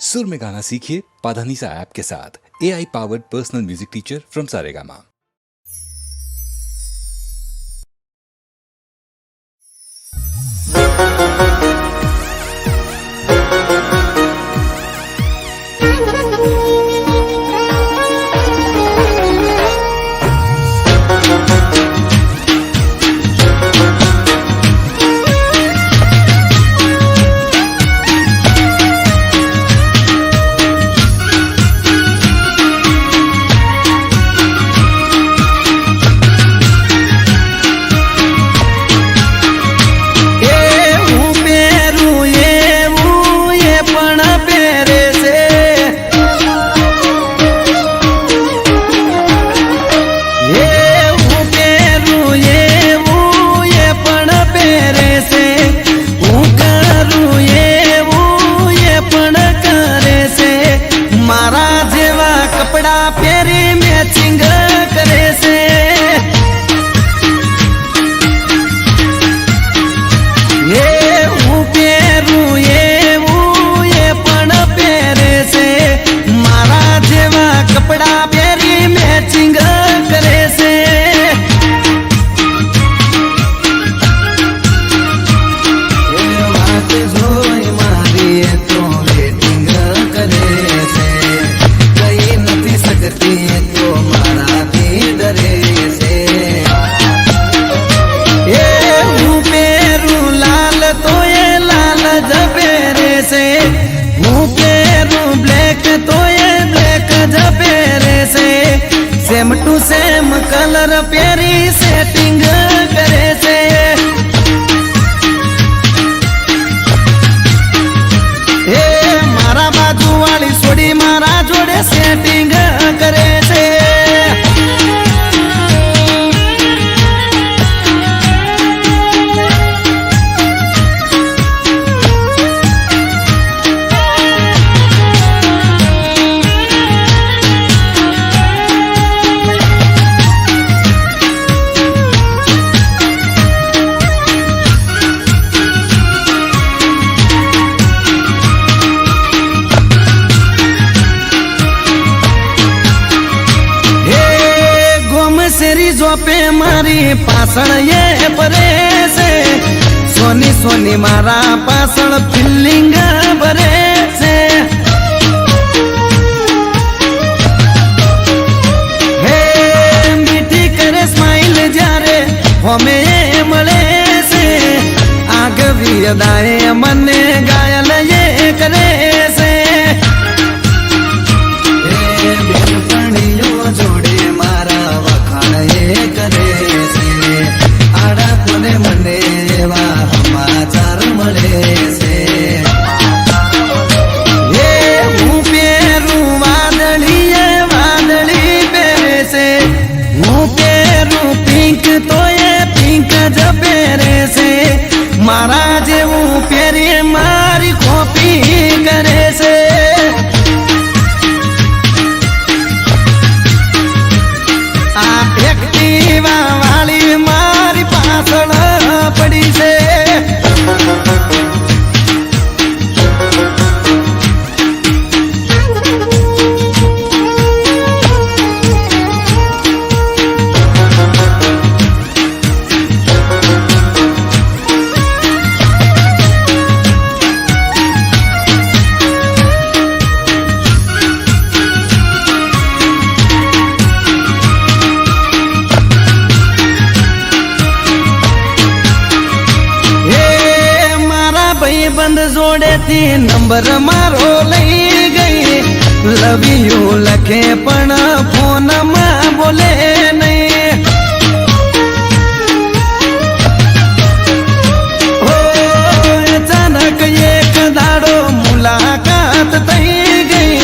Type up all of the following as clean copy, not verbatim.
सुर में गाना सीखिए पाधानीसा ऐप के साथ। AI powered personal music teacher from Saregama. Same to same colour प्यारी सेटिंग करे से हे मारा बाजू वाली सोड़ी मारा जोड़े सेटिंग करे से पे मारी पासण ये परे से सोनी सोनी मारा पासण फीलिंग भरे से हे मीठी करे स्माइल जारे हमें मले से आग भी दाए मने गायल ये करे से जोड़े मारा वखाण ये करे से आड़ा कोने मने वा समाचार मळे से ये हूँ पेरू वादली पेरे से हूँ पेरू पिंक तो ये पिंक ज पेरे से मारा जेवू पेरी मारी कॉपी करे से वाली मारी पासण पड़ी से बंद जोड़े थी नंबर मारो लई गई लव यू लखे पण फोन में बोले नहीं हो अचानक एक दाड़ो मुलाकात थई गई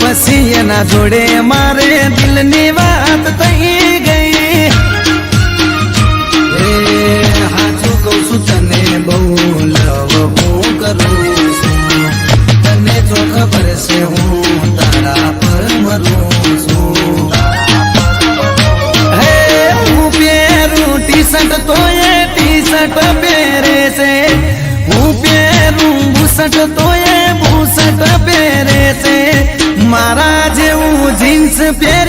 पसी ना जोड़े मारे दिल नी बात थई गई हाजू कहू तने बहु लव करूं तने जो खबर से हूँ तारा पर मरूं हूँ पेरू टी शर्ट तो ये टी शर्ट पेरे से हूँ पेरू बुसट तो ये बुसट पेरे છે મારા જેવું જીન્સ પહેરી